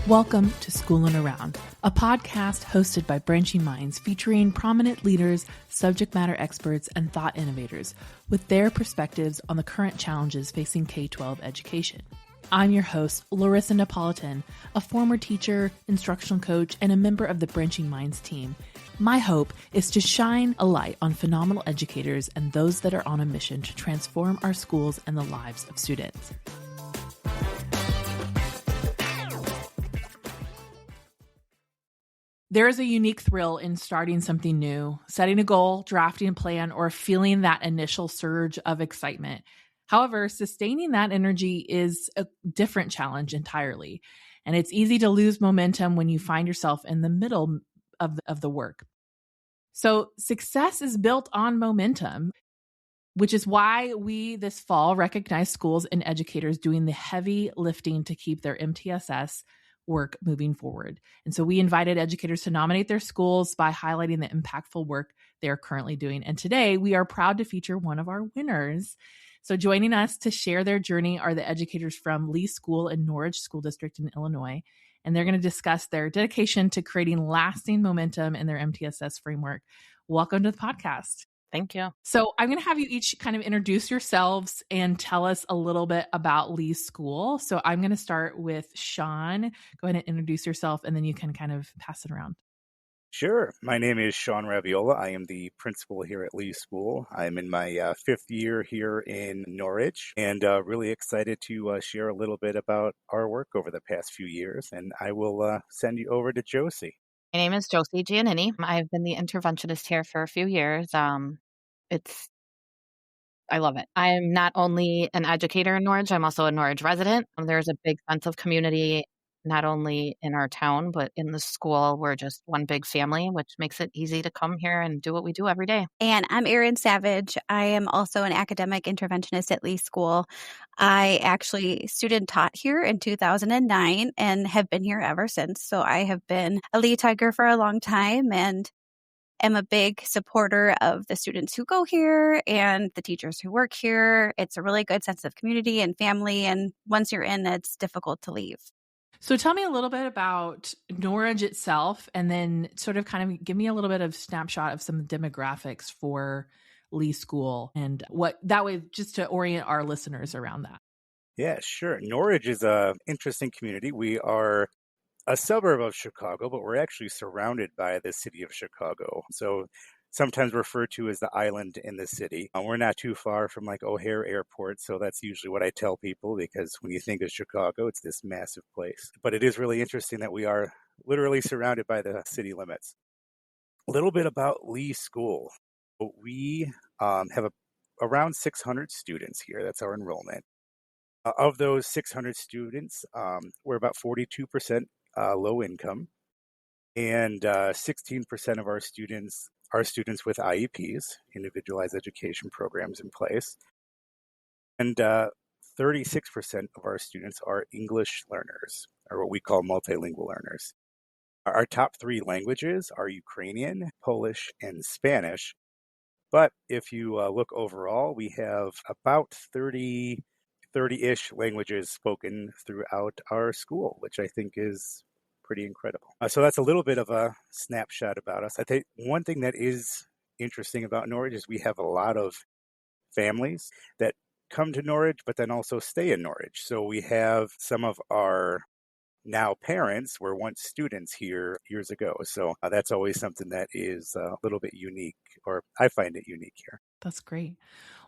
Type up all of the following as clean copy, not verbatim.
Welcome to School and Around, a podcast hosted by Branching Minds featuring prominent leaders, subject matter experts, and thought innovators with their perspectives on the current challenges facing K-12 education. I'm your host, Larissa Napolitan, a former teacher, instructional coach, and a member of the Branching Minds team. My hope is to shine a light on phenomenal educators and those that are on a mission to transform our schools and the lives of students. There is a unique thrill in starting something new, setting a goal, drafting a plan, or feeling that initial surge of excitement. However, sustaining that energy is a different challenge entirely, and it's easy to lose momentum when you find yourself in the middle of the work. So success is built on momentum, which is why we this fall recognize schools and educators doing the heavy lifting to keep their MTSS work moving forward. And so we invited educators to nominate their schools by highlighting the impactful work they are currently doing. And today we are proud to feature one of our winners. So joining us to share their journey are the educators from Lee School and Norridge School District in Illinois. And they're going to discuss their dedication to creating lasting momentum in their MTSS framework. Welcome to the podcast. Thank you. So I'm going to have you each kind of introduce yourselves and tell us a little bit about Lee School. So I'm going to start with Sean. Go ahead and introduce yourself, and then you can kind of pass it around. Sure. My name is Sean Raviola. I am the principal here at Lee School. I'm in my fifth year here in Norridge, and really excited to share a little bit about our work over the past few years. And I will send you over to Josie. My name is Josie Giannini. I've been the interventionist here for a few years. I love it. I'm not only an educator in Norridge, I'm also a Norridge resident. There's a big sense of community, not only in our town, but in the school. We're just one big family, which makes it easy to come here and do what we do every day. And I'm Erin Savage. I am also an academic interventionist at Lee School. I actually student taught here in 2009 and have been here ever since. So I have been a Lee Tiger for a long time and am a big supporter of the students who go here and the teachers who work here. It's a really good sense of community and family. And once you're in, it's difficult to leave. So tell me a little bit about Norridge itself, and then sort of kind of give me a little bit of snapshot of some demographics for Lee School and what that way, just to orient our listeners around that. Yeah, sure. Norridge is an interesting community. We are a suburb of Chicago, but we're actually surrounded by the city of Chicago. So sometimes referred to as the island in the city. We're not too far from like O'Hare Airport, so that's usually what I tell people, because when you think of Chicago, it's this massive place. But it is really interesting that we are literally surrounded by the city limits. A little bit about Lee School. We have around 600 students here. That's our enrollment. Of those 600 students, we're about 42% low income, and 16% of our students are students with IEPs, individualized education programs in place, and 36% of our students are English learners, or what we call multilingual learners. Our top three languages are Ukrainian, Polish, and Spanish, but if you look overall, we have about 30-ish languages spoken throughout our school, which I think is pretty incredible. So that's a little bit of a snapshot about us. I think one thing that is interesting about Norridge is we have a lot of families that come to Norridge, but then also stay in Norridge. So we have some of our now parents were once students here years ago. So that's always something that is a little bit unique, or I find it unique here. That's great.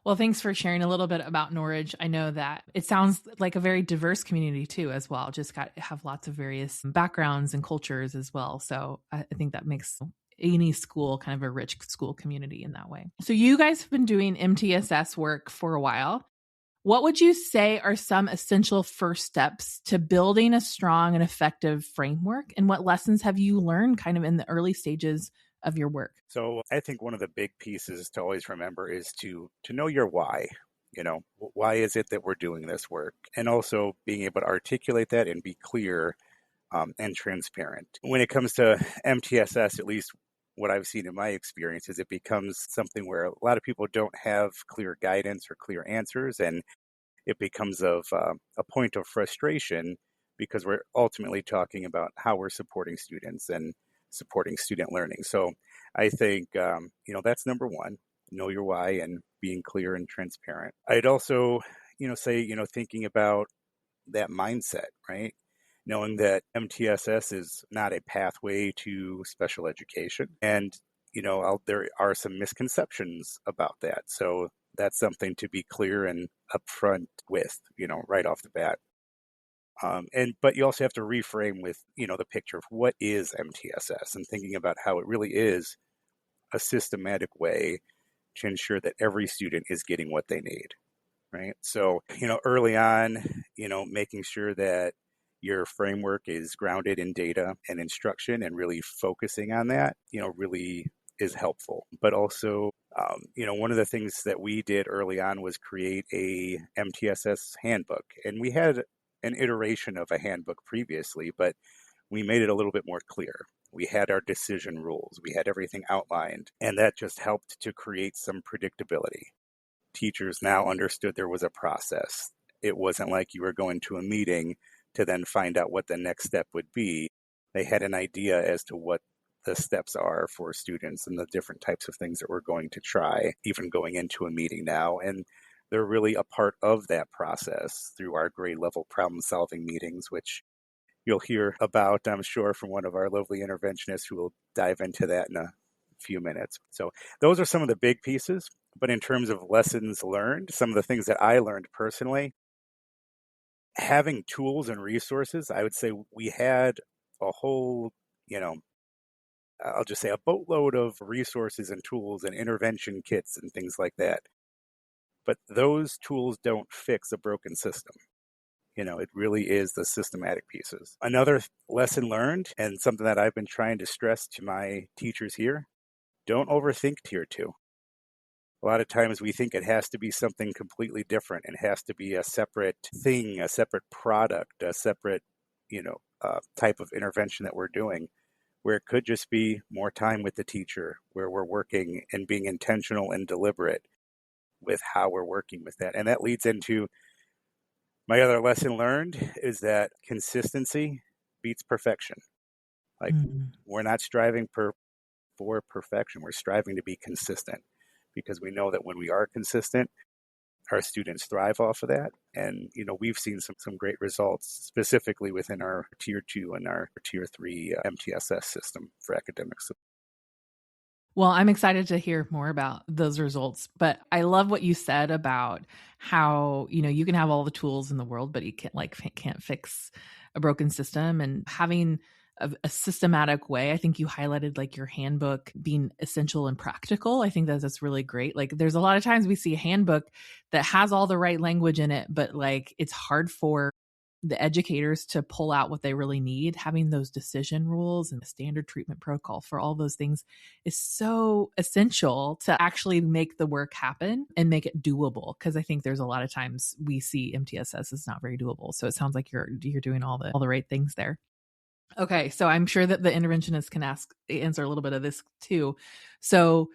Well, thanks for sharing a little bit about Norridge. I know that it sounds like a very diverse community too, as well. Just have lots of various backgrounds and cultures as well. So I think that makes any school kind of a rich school community in that way. So you guys have been doing MTSS work for a while. What would you say are some essential first steps to building a strong and effective framework? And what lessons have you learned kind of in the early stages of your work? So I think one of the big pieces to always remember is to know your why. You know, why is it that we're doing this work? And also being able to articulate that and be clear and transparent. When it comes to MTSS, at least what I've seen in my experience, is it becomes something where a lot of people don't have clear guidance or clear answers, and it becomes a point of frustration because we're ultimately talking about how we're supporting students and supporting student learning. So I think, that's number one, know your why and being clear and transparent. I'd also, say, thinking about that mindset, right? Knowing that MTSS is not a pathway to special education. And, there are some misconceptions about that. So that's something to be clear and upfront with, right off the bat. But you also have to reframe with, the picture of what is MTSS and thinking about how it really is a systematic way to ensure that every student is getting what they need, right? So, early on, making sure that your framework is grounded in data and instruction and really focusing on that, really is helpful. But also, one of the things that we did early on was create a MTSS handbook. And we had an iteration of a handbook previously, but we made it a little bit more clear. We had our decision rules. We had everything outlined, and that just helped to create some predictability. Teachers now understood there was a process. It wasn't like you were going to a meeting to then find out what the next step would be. They had an idea as to what the steps are for students and the different types of things that we're going to try, even going into a meeting now. And they're really a part of that process through our grade level problem solving meetings, which you'll hear about, I'm sure, from one of our lovely interventionists who will dive into that in a few minutes. So those are some of the big pieces. But in terms of lessons learned, some of the things that I learned personally, having tools and resources, I would say we had a whole, I'll just say a boatload of resources and tools and intervention kits and things like that. But those tools don't fix a broken system. It really is the systematic pieces. Another lesson learned, and something that I've been trying to stress to my teachers here, don't overthink Tier 2. A lot of times we think it has to be something completely different. It has to be a separate thing, a separate product, a separate, type of intervention that we're doing, where it could just be more time with the teacher, where we're working and being intentional and deliberate with how we're working with that. And that leads into my other lesson learned is that consistency beats perfection. Like we're not striving for perfection. We're striving to be consistent because we know that when we are consistent, our students thrive off of that. And, we've seen some great results specifically within our Tier 2 and our Tier 3 MTSS system for academics. Well, I'm excited to hear more about those results, but I love what you said about how, you can have all the tools in the world, but you can't fix a broken system, and having a systematic way. I think you highlighted like your handbook being essential and practical. I think that's really great. Like there's a lot of times we see a handbook that has all the right language in it, but like it's hard for the educators to pull out what they really need. Having those decision rules and the standard treatment protocol for all those things is so essential to actually make the work happen and make it doable. Cause I think there's a lot of times we see MTSS is not very doable. So it sounds like you're doing all the right things there. Okay. So I'm sure that the interventionist can answer a little bit of this too. So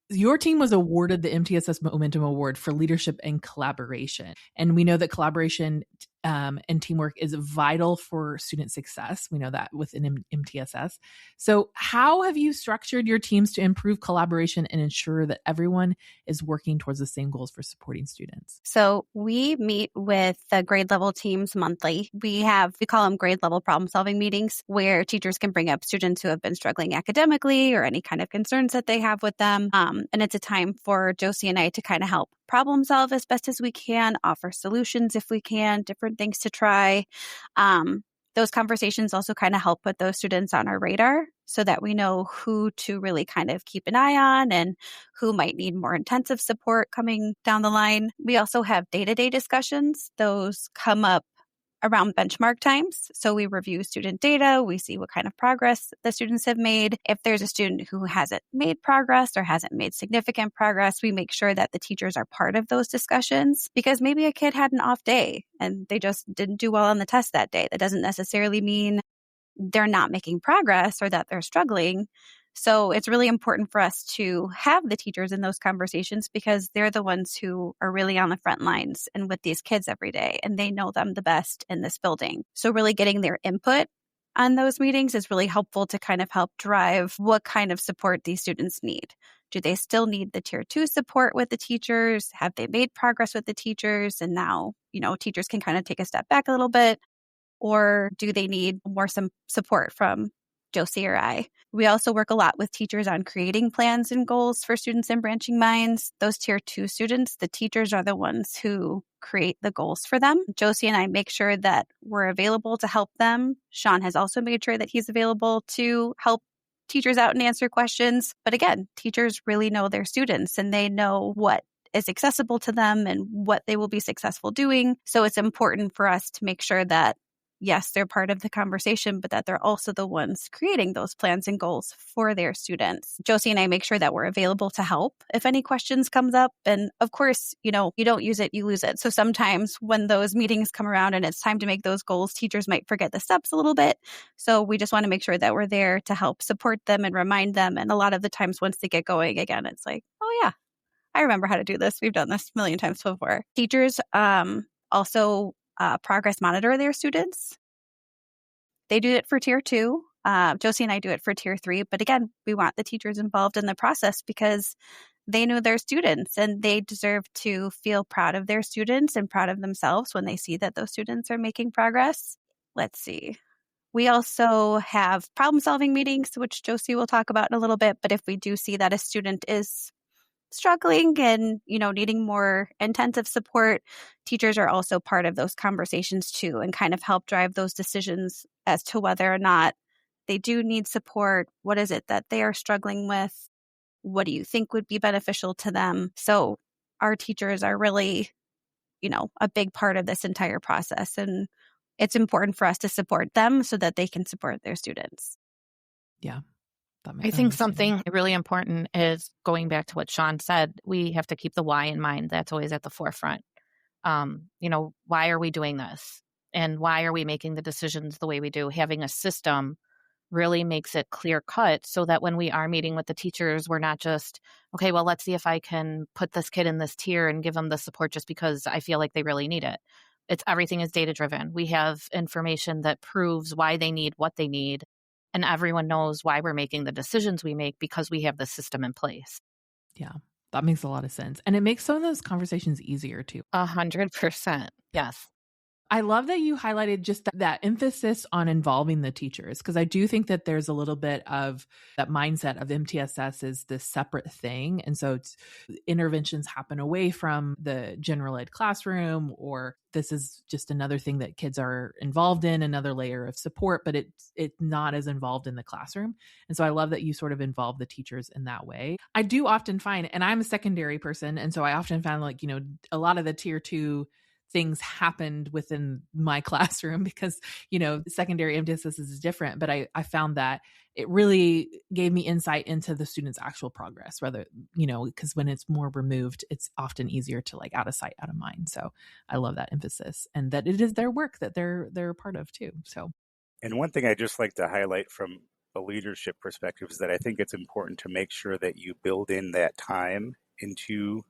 your team was awarded the MTSS Momentum Award for leadership and collaboration. And we know that collaboration and teamwork is vital for student success. We know that within MTSS. So how have you structured your teams to improve collaboration and ensure that everyone is working towards the same goals for supporting students? So we meet with the grade level teams monthly. We call them grade level problem solving meetings, where teachers can bring up students who have been struggling academically or any kind of concerns that they have with them. And it's a time for Josie and I to kind of help problem solve as best as we can, offer solutions if we can, different things to try. Those conversations also kind of help put those students on our radar so that we know who to really kind of keep an eye on and who might need more intensive support coming down the line. We also have day-to-day discussions. Those come up around benchmark times. So we review student data. We see what kind of progress the students have made. If there's a student who hasn't made progress or hasn't made significant progress, we make sure that the teachers are part of those discussions, because maybe a kid had an off day and they just didn't do well on the test that day. That doesn't necessarily mean they're not making progress or that they're struggling. So it's really important for us to have the teachers in those conversations because they're the ones who are really on the front lines and with these kids every day, and they know them the best in this building. So really getting their input on those meetings is really helpful to kind of help drive what kind of support these students need. Do they still need the tier 2 support with the teachers? Have they made progress with the teachers? And now, teachers can kind of take a step back a little bit. Or do they need some support from Josie or I? We also work a lot with teachers on creating plans and goals for students in branching minds. Those tier 2 students, the teachers are the ones who create the goals for them. Josie and I make sure that we're available to help them. Sean has also made sure that he's available to help teachers out and answer questions. But again, teachers really know their students and they know what is accessible to them and what they will be successful doing. So it's important for us to make sure that yes, they're part of the conversation, but that they're also the ones creating those plans and goals for their students. Josie and I make sure that we're available to help if any questions comes up. And of course, you don't use it, you lose it. So sometimes when those meetings come around and it's time to make those goals, teachers might forget the steps a little bit. So we just want to make sure that we're there to help support them and remind them. And a lot of the times once they get going again, it's like, oh yeah, I remember how to do this. We've done this a million times before. Teachers also progress monitor their students. They do it for tier 2. Josie and I do it for tier 3. But again, we want the teachers involved in the process because they know their students and they deserve to feel proud of their students and proud of themselves when they see that those students are making progress. Let's see. We also have problem-solving meetings, which Josie will talk about in a little bit. But if we do see that a student is struggling and, needing more intensive support, teachers are also part of those conversations too and kind of help drive those decisions as to whether or not they do need support. What is it that they are struggling with? What do you think would be beneficial to them? So our teachers are really, a big part of this entire process. And it's important for us to support them so that they can support their students. Yeah. I think something really important is going back to what Sean said. We have to keep the why in mind. That's always at the forefront. Why are we doing this? And why are we making the decisions the way we do? Having a system really makes it clear cut so that when we are meeting with the teachers, we're not just, okay, well, let's see if I can put this kid in this tier and give them the support just because I feel like they really need it. Everything is data driven. We have information that proves why they need what they need. And everyone knows why we're making the decisions we make because we have the system in place. Yeah, that makes a lot of sense. And it makes some of those conversations easier too. 100%. Yes. I love that you highlighted just that emphasis on involving the teachers, because I do think that there's a little bit of that mindset of MTSS is this separate thing. And so interventions happen away from the general ed classroom, or this is just another thing that kids are involved in, another layer of support, but it's not as involved in the classroom. And so I love that you sort of involve the teachers in that way. I do often find, and I'm a secondary person, and so I often find a lot of the tier 2 things happened within my classroom because, secondary MTSS is different. But I found that it really gave me insight into the students' actual progress, rather, because when it's more removed, it's often easier to out of sight, out of mind. So I love that emphasis and that it is their work that they're a part of too. So, and one thing I just like to highlight from a leadership perspective is that I think it's important to make sure that you build in that time into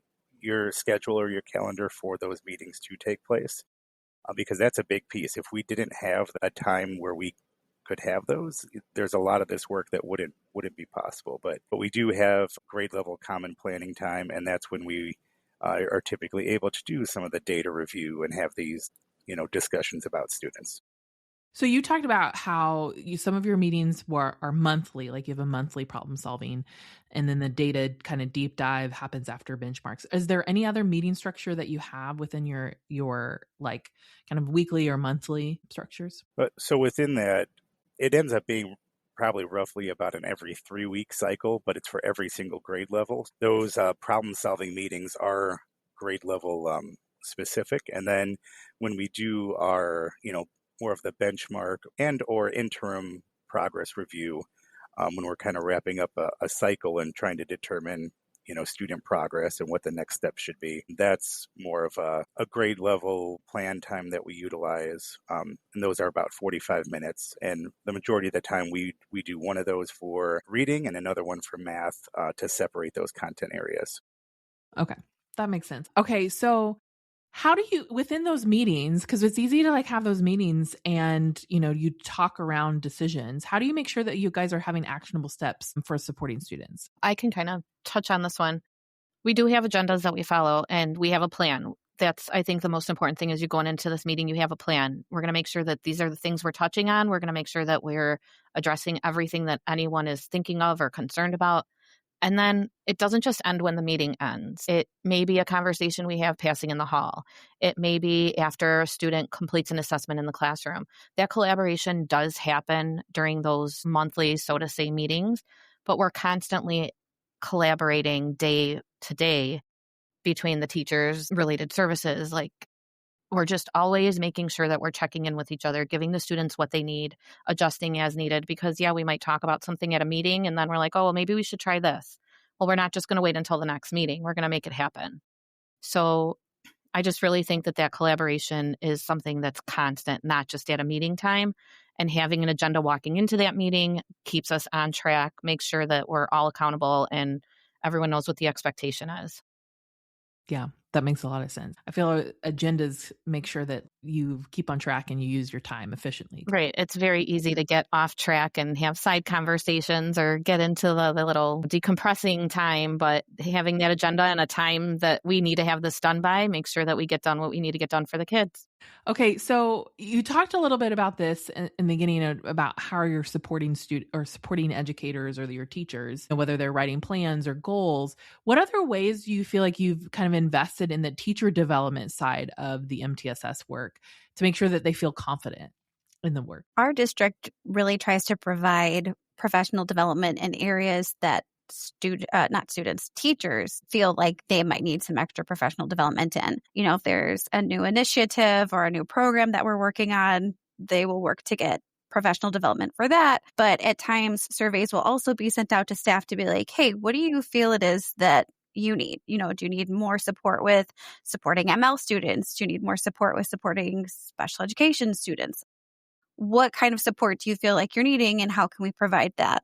your schedule or your calendar for those meetings to take place, because that's a big piece. If we didn't have a time where we could have those, there's a lot of this work that wouldn't be possible. But we do have grade level common planning time, and that's when we are typically able to do some of the data review and have these discussions about students. So you talked about how some of your meetings are monthly, like you have a monthly problem solving, and then the data kind of deep dive happens after benchmarks. Is there any other meeting structure that you have within your kind of weekly or monthly structures? So within that, it ends up being probably roughly about an every 3-week cycle, but it's for every single grade level. Those problem solving meetings are grade level specific. And then when we do our, more of the benchmark and or interim progress review, when we're kind of wrapping up a cycle and trying to determine, student progress and what the next step should be. That's more of a grade level plan time that we utilize. And those are about 45 minutes. And the majority of the time we do one of those for reading and another one for math to separate those content areas. Okay. That makes sense. Okay. So how do you, within those meetings, because it's easy to have those meetings and, you talk around decisions. How do you make sure that you guys are having actionable steps for supporting students? I can kind of touch on this one. We do have agendas that we follow and we have a plan. That's, I think, the most important thing is you going into this meeting, you have a plan. We're going to make sure that these are the things we're touching on. We're going to make sure that we're addressing everything that anyone is thinking of or concerned about. And then it doesn't just end when the meeting ends. It may be a conversation we have passing in the hall. It may be after a student completes an assessment in the classroom. That collaboration does happen during those monthly, so to say, meetings, but we're constantly collaborating day to day between the teachers, related services. We're just always making sure that we're checking in with each other, giving the students what they need, adjusting as needed. Because, we might talk about something at a meeting and then we're like, oh, well, maybe we should try this. Well, we're not just going to wait until the next meeting. We're going to make it happen. So I just really think that collaboration is something that's constant, not just at a meeting time. And having an agenda walking into that meeting keeps us on track, makes sure that we're all accountable and everyone knows what the expectation is. Yeah, that makes a lot of sense. I feel agendas make sure that you keep on track and you use your time efficiently. Right. It's very easy to get off track and have side conversations or get into the little decompressing time, but having that agenda and a time that we need to have this done by makes sure that we get done what we need to get done for the kids. Okay, so you talked a little bit about this in the beginning about how you're supporting supporting educators or your teachers, and whether they're writing plans or goals. What other ways do you feel like you've kind of invested in the teacher development side of the MTSS work to make sure that they feel confident in the work? Our district really tries to provide professional development in areas that teachers feel like they might need some extra professional development in. If there's a new initiative or a new program that we're working on, they will work to get professional development for that. But at times, surveys will also be sent out to staff to be like, hey, what do you feel it is that you need? Do you need more support with supporting ML students? Do you need more support with supporting special education students? What kind of support do you feel like you're needing and how can we provide that?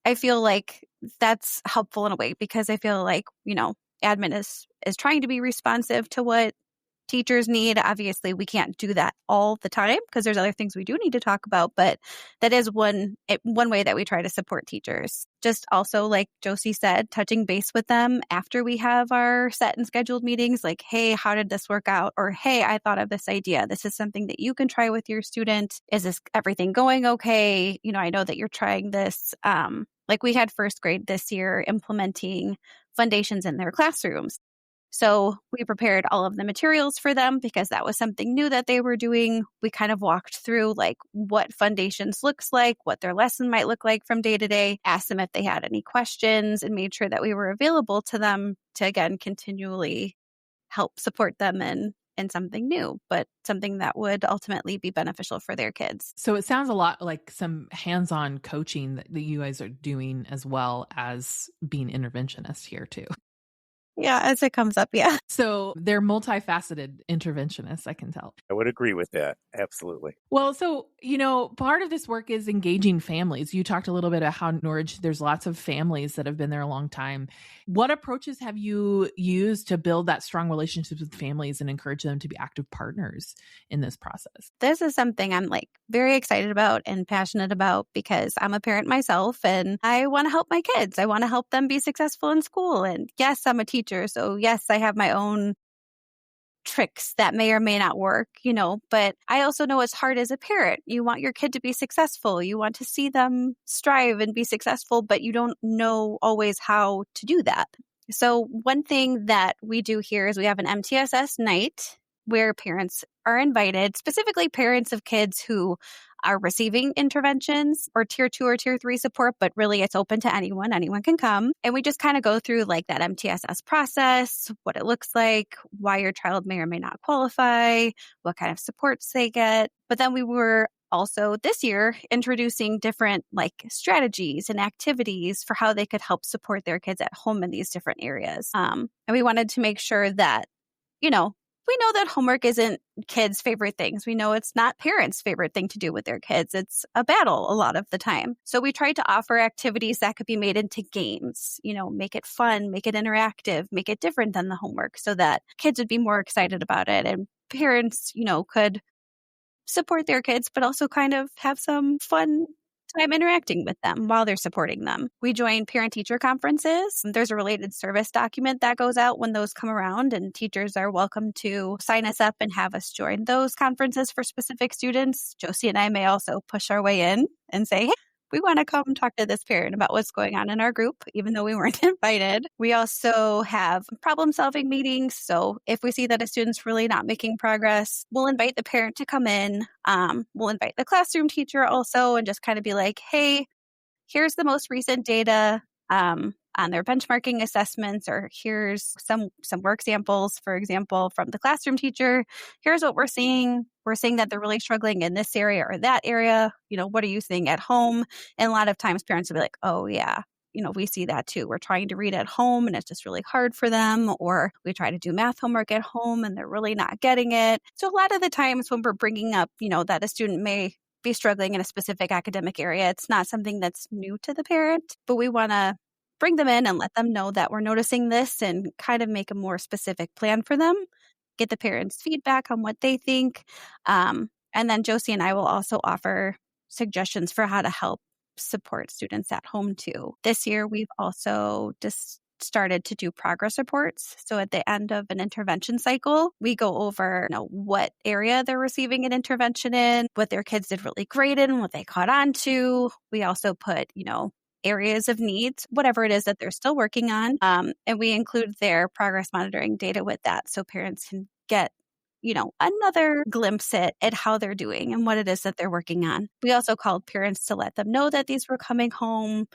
I feel like that's helpful in a way because I feel like, admin is trying to be responsive to what teachers need. Obviously, we can't do that all the time because there's other things we do need to talk about, but that is one way that we try to support teachers. Just also, like Josie said, touching base with them after we have our set and scheduled meetings, like, hey, how did this work out? Or, hey, I thought of this idea. This is something that you can try with your student. Is this everything going okay? I know that you're trying this. Like we had first grade this year implementing foundations in their classrooms. So we prepared all of the materials for them because that was something new that they were doing. We kind of walked through what foundations looks like, what their lesson might look like from day to day, asked them if they had any questions and made sure that we were available to them to, again, continually help support them in something new, but something that would ultimately be beneficial for their kids. So it sounds a lot like some hands-on coaching that you guys are doing as well as being interventionists here too. Yeah, as it comes up, yeah. So they're multifaceted interventionists, I can tell. I would agree with that. Absolutely. Well, so, part of this work is engaging families. You talked a little bit about how Norridge, there's lots of families that have been there a long time. What approaches have you used to build that strong relationships with families and encourage them to be active partners in this process? This is something I'm very excited about and passionate about because I'm a parent myself and I want to help my kids. I want to help them be successful in school. And yes, I'm a teacher. So yes, I have my own tricks that may or may not work, but I also know it's hard as a parent. You want your kid to be successful. You want to see them strive and be successful, but you don't know always how to do that. So one thing that we do here is we have an MTSS night where parents are invited, specifically parents of kids who are receiving interventions or tier 2 or tier 3 support, but really it's open to anyone. Anyone can come. And we just kind of go through that MTSS process, what it looks like, why your child may or may not qualify, what kind of supports they get. But then we were also this year introducing different strategies and activities for how they could help support their kids at home in these different areas. And we wanted to make sure that, we know that homework isn't kids' favorite things. We know it's not parents' favorite thing to do with their kids. It's a battle a lot of the time. So we tried to offer activities that could be made into games, make it fun, make it interactive, make it different than the homework so that kids would be more excited about it and parents, could support their kids, but also kind of have some fun time interacting with them while they're supporting them. We join parent-teacher conferences. There's a related service document that goes out when those come around, and teachers are welcome to sign us up and have us join those conferences for specific students. Josie and I may also push our way in and say, hey, we want to come talk to this parent about what's going on in our group, even though we weren't invited. We also have problem-solving meetings. So if we see that a student's really not making progress, we'll invite the parent to come in. We'll invite the classroom teacher also and just kind of be like, hey, here's the most recent data on their benchmarking assessments, or here's some work samples, for example, from the classroom teacher. Here's what we're seeing. We're seeing that they're really struggling in this area or that area. What are you seeing at home? And a lot of times parents will be like, oh yeah, we see that too. We're trying to read at home and it's just really hard for them. Or we try to do math homework at home and they're really not getting it. So a lot of the times when we're bringing up, that a student may be struggling in a specific academic area, it's not something that's new to the parent, but we want to bring them in and let them know that we're noticing this and kind of make a more specific plan for them, get the parents' feedback on what they think. And then Josie and I will also offer suggestions for how to help support students at home too. This year, we've also just started to do progress reports. So at the end of an intervention cycle, we go over what area they're receiving an intervention in, what their kids did really great in, what they caught on to. We also put, areas of needs, whatever it is that they're still working on. And we include their progress monitoring data with that so parents can get another glimpse at how they're doing and what it is that they're working on. We also called parents to let them know that these were coming home.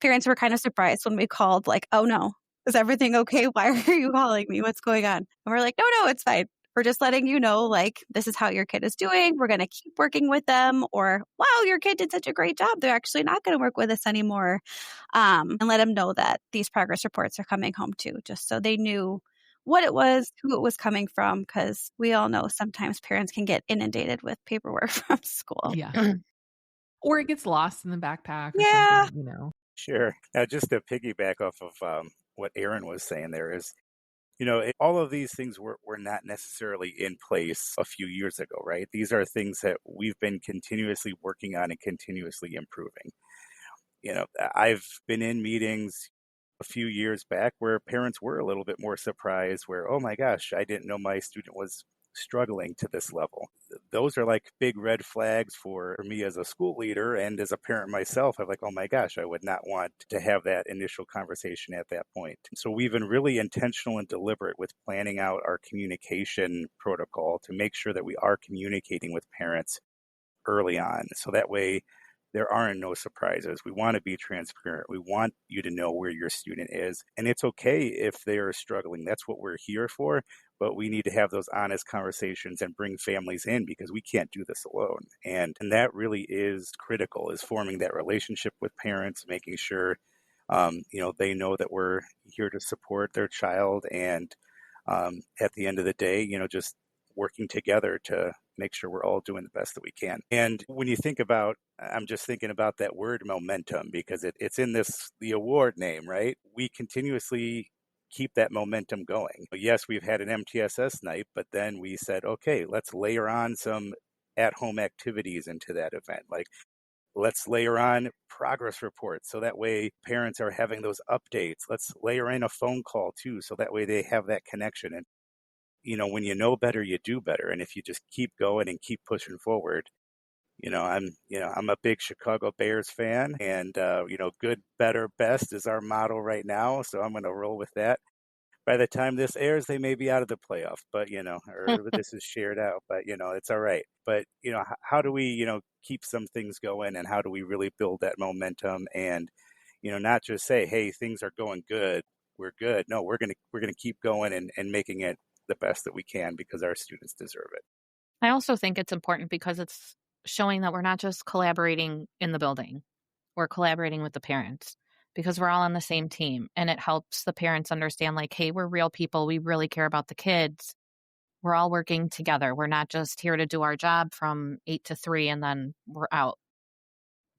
Parents were kind of surprised when we called, like, oh no, is everything okay? Why are you calling me? What's going on? And we're like, no, it's fine. We're just letting you know, this is how your kid is doing. We're going to keep working with them. Or, wow, your kid did such a great job. They're actually not going to work with us anymore. And let them know that these progress reports are coming home too, just so they knew what it was, who it was coming from, because we all know sometimes parents can get inundated with paperwork from school. Yeah. Or it gets lost in the backpack or Yeah. something, Sure. Now, just to piggyback off of what Aaron was saying there is, all of these things were not necessarily in place a few years ago, right? These are things that we've been continuously working on and continuously improving. I've been in meetings a few years back where parents were a little bit more surprised where, oh my gosh, I didn't know my student was struggling to this level. Those are like big red flags for me as a school leader and as a parent myself. I'm like, oh my gosh, I would not want to have that initial conversation at that point. So we've been really intentional and deliberate with planning out our communication protocol to make sure that we are communicating with parents early on. So that way there aren't no surprises. We want to be transparent. We want you to know where your student is. And it's okay if they are struggling. That's what we're here for. But we need to have those honest conversations and bring families in because we can't do this alone. And that really is critical, is forming that relationship with parents, making sure, they know that we're here to support their child. And at the end of the day, just working together to make sure we're all doing the best that we can. And when you think about, I'm just thinking about that word momentum because it's in the award name, right? We continuously keep that momentum going. Yes, we've had an MTSS night, but then we said, okay, let's layer on some at-home activities into that event. Like, let's layer on progress reports so that way parents are having those updates. Let's layer in a phone call too, so that way they have that connection. And when you know better, you do better. And if you just keep going and keep pushing forward, I'm a big Chicago Bears fan, and good, better, best is our motto right now. So I'm going to roll with that. By the time this airs, they may be out of the playoff, but or this is shared out, but it's all right. But how do we keep some things going, and how do we really build that momentum, and not just say, hey, things are going good, we're good. No, we're gonna keep going and making it the best that we can because our students deserve it. I also think it's important because it's showing that we're not just collaborating in the building, we're collaborating with the parents because we're all on the same team. And it helps the parents understand, like, hey, we're real people. We really care about the kids. We're all working together. We're not just here to do our job from 8 to 3 and then we're out.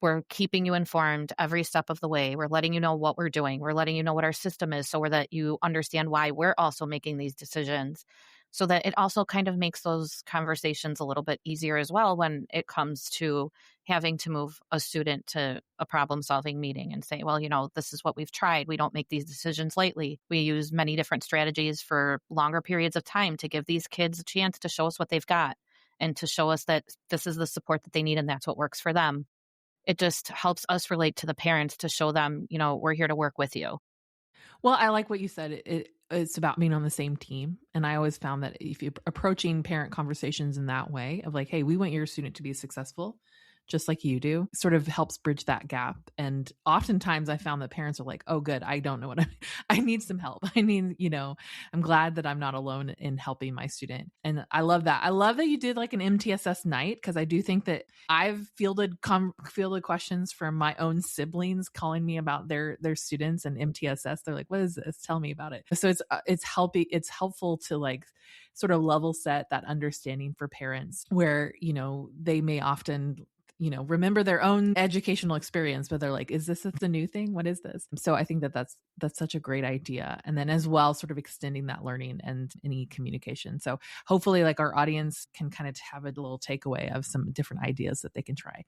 We're keeping you informed every step of the way. We're letting you know what we're doing. We're letting you know what our system is so that you understand why we're also making these decisions, so that it also kind of makes those conversations a little bit easier as well when it comes to having to move a student to a problem-solving meeting and say, well, this is what we've tried. We don't make these decisions lightly. We use many different strategies for longer periods of time to give these kids a chance to show us what they've got and to show us that this is the support that they need and that's what works for them. It just helps us relate to the parents to show them, we're here to work with you. Well, I like what you said. It's about being on the same team. And I always found that if you're approaching parent conversations in that way of like, hey, we want your student to be successful, just like you do, sort of helps bridge that gap. And oftentimes I found that parents are like, oh, good, I don't know I need some help. I mean, I'm glad that I'm not alone in helping my student. And I love that. I love that you did like an MTSS night, because I do think that I've fielded questions from my own siblings calling me about their students and MTSS. They're like, what is this? Tell me about it. So it's helpful to like sort of level set that understanding for parents where, they may often remember their own educational experience, but they're like, is this the new thing? What is this? So I think that that's such a great idea. And then as well, sort of extending that learning and any communication. So hopefully like our audience can kind of have a little takeaway of some different ideas that they can try.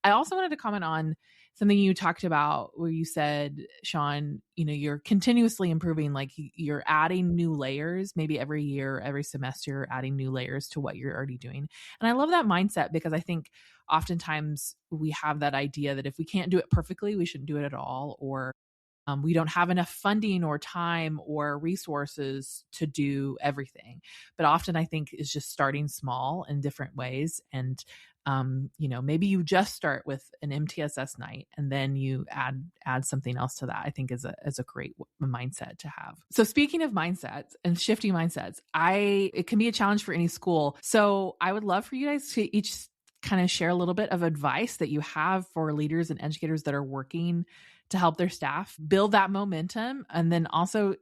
I also wanted to comment on something you talked about where you said, Sean, you're continuously improving, like you're adding new layers, maybe every year, every semester, you're adding new layers to what you're already doing. And I love that mindset, because I think oftentimes we have that idea that if we can't do it perfectly, we shouldn't do it at all, or we don't have enough funding or time or resources to do everything. But often I think is just starting small in different ways. And, maybe you just start with an MTSS night and then you add something else to that, I think is a great mindset to have. So speaking of mindsets and shifting mindsets, it can be a challenge for any school. So I would love for you guys to each kind of share a little bit of advice that you have for leaders and educators that are working to help their staff build that momentum. And then also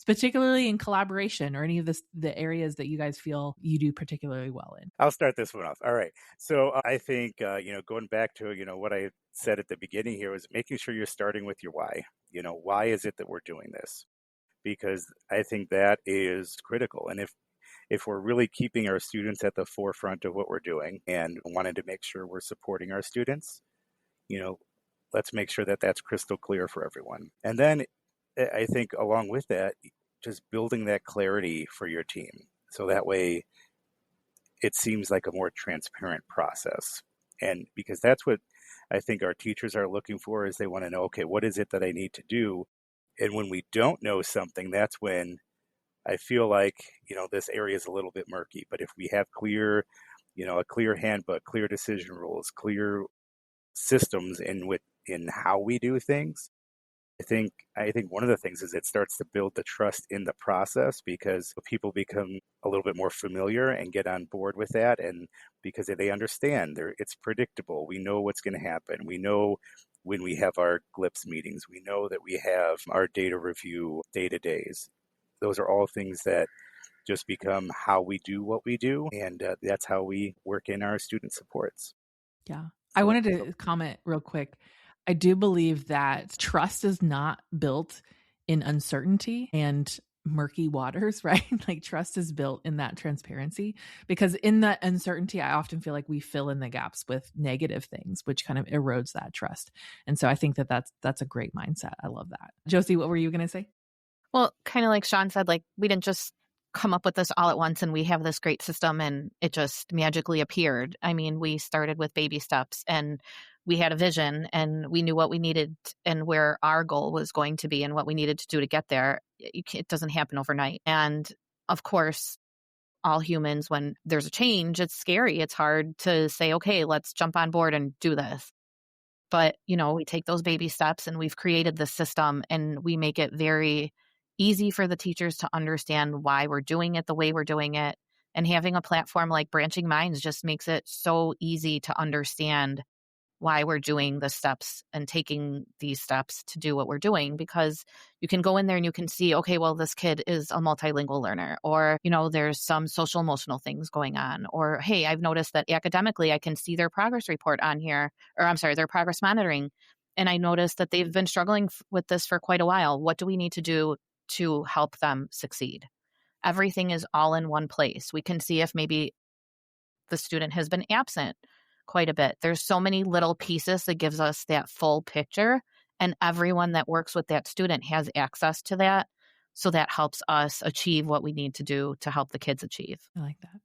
particularly in collaboration or any of the areas that you guys feel you do particularly well in. I'll start this one off. All right. So I think, going back to, what I said at the beginning here was making sure you're starting with your why. Why is it that we're doing this? Because I think that is critical. And if we're really keeping our students at the forefront of what we're doing and wanting to make sure we're supporting our students, let's make sure that that's crystal clear for everyone. And then I think along with that, just building that clarity for your team. So that way it seems like a more transparent process. And because that's what I think our teachers are looking for, is they want to know, okay, what is it that I need to do? And when we don't know something, that's when I feel like, this area is a little bit murky. But if we have a clear handbook, clear decision rules, clear systems in how we do things, I think one of the things is it starts to build the trust in the process, because people become a little bit more familiar and get on board with that. And because they understand it's predictable. We know what's going to happen. We know when we have our GLIPS meetings, we know that we have our data review day-to-days. Those are all things that just become how we do what we do. And that's how we work in our student supports. Yeah. I wanted to comment real quick. I do believe that trust is not built in uncertainty and murky waters, right? Like trust is built in that transparency, because in that uncertainty, I often feel like we fill in the gaps with negative things, which kind of erodes that trust. And so I think that that's a great mindset. I love that. Josie, what were you going to say? Well, kind of like Sean said, like we didn't just come up with this all at once and we have this great system and it just magically appeared. I mean, we started with baby steps and we had a vision and we knew what we needed and where our goal was going to be and what we needed to do to get there. It doesn't happen overnight. And of course, all humans, when there's a change, it's scary. It's hard to say, okay, let's jump on board and do this. But, we take those baby steps and we've created this system and we make it very easy for the teachers to understand why we're doing it the way we're doing it. And having a platform like Branching Minds just makes it so easy to understand why we're doing the steps and taking these steps to do what we're doing, because you can go in there and you can see, okay, well, this kid is a multilingual learner, or, there's some social emotional things going on, or, hey, I've noticed that academically I can see their progress report on here, or I'm sorry, their progress monitoring. And I noticed that they've been struggling with this for quite a while. What do we need to do to help them succeed? Everything is all in one place. We can see if maybe the student has been absent quite a bit. There's so many little pieces that gives us that full picture, and everyone that works with that student has access to that. So that helps us achieve what we need to do to help the kids achieve. I like that.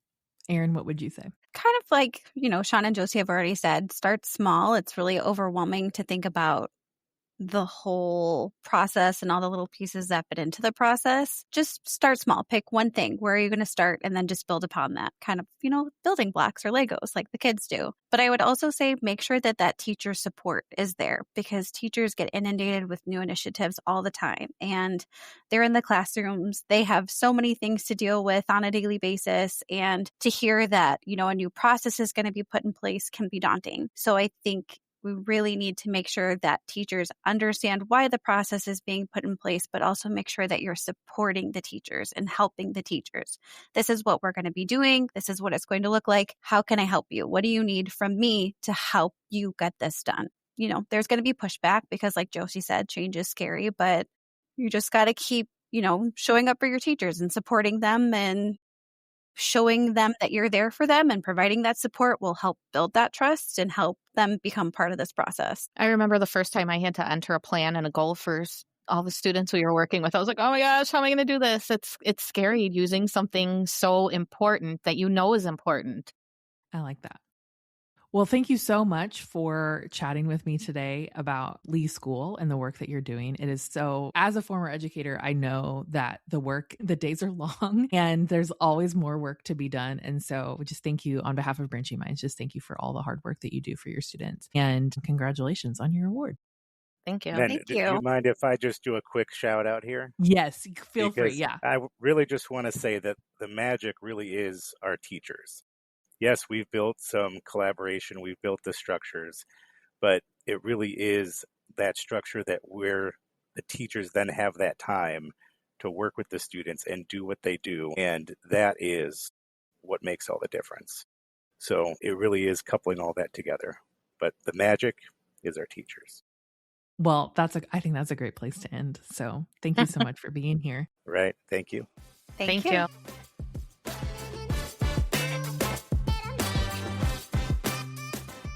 Erin, what would you say? Kind of like, Sean and Josie have already said, start small. It's really overwhelming to think about the whole process and all the little pieces that fit into the process. Just start small. Pick one thing. Where are you going to start? And then just build upon that, kind of, building blocks or Legos like the kids do. But I would also say make sure that teacher support is there, because teachers get inundated with new initiatives all the time. And they're in the classrooms. They have so many things to deal with on a daily basis. And to hear that, a new process is going to be put in place can be daunting. So I think we really need to make sure that teachers understand why the process is being put in place, but also make sure that you're supporting the teachers and helping the teachers. This is what we're going to be doing. This is what it's going to look like. How can I help you? What do you need from me to help you get this done? There's going to be pushback because, like Josie said, change is scary, but you just got to keep, showing up for your teachers and supporting them, and showing them that you're there for them and providing that support will help build that trust and help them become part of this process. I remember the first time I had to enter a plan and a goal for all the students we were working with. I was like, oh my gosh, how am I going to do this? It's scary using something so important that is important. I like that. Well, thank you so much for chatting with me today about Lee School and the work that you're doing. It is so, as a former educator, I know that the days are long and there's always more work to be done. And so just thank you on behalf of Branching Minds. Just thank you for all the hard work that you do for your students, and congratulations on your award. Thank you. Thank Do you. you mind if I just do a quick shout out here? Yes, feel free. Because Yeah. I really just want to say that the magic really is our teachers. Yes, we've built some collaboration, we've built the structures, but it really is that structure where the teachers then have that time to work with the students and do what they do. And that is what makes all the difference. So it really is coupling all that together. But the magic is our teachers. Well, I think that's a great place to end. So thank you so much for being here. Right. Thank you. Thank you.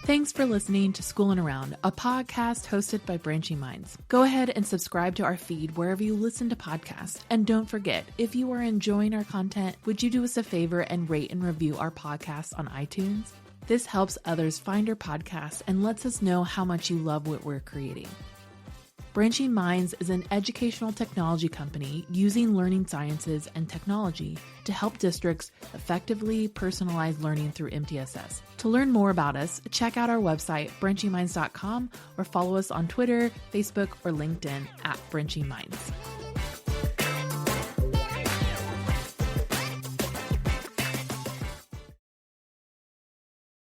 Thanks for listening to Schoolin' Around, a podcast hosted by Branching Minds. Go ahead and subscribe to our feed wherever you listen to podcasts. And don't forget, if you are enjoying our content, would you do us a favor and rate and review our podcast on iTunes? This helps others find our podcast and lets us know how much you love what we're creating. Branching Minds is an educational technology company using learning sciences and technology to help districts effectively personalize learning through MTSS. To learn more about us, check out our website, branchingminds.com, or follow us on Twitter, Facebook, or LinkedIn at Branching Minds.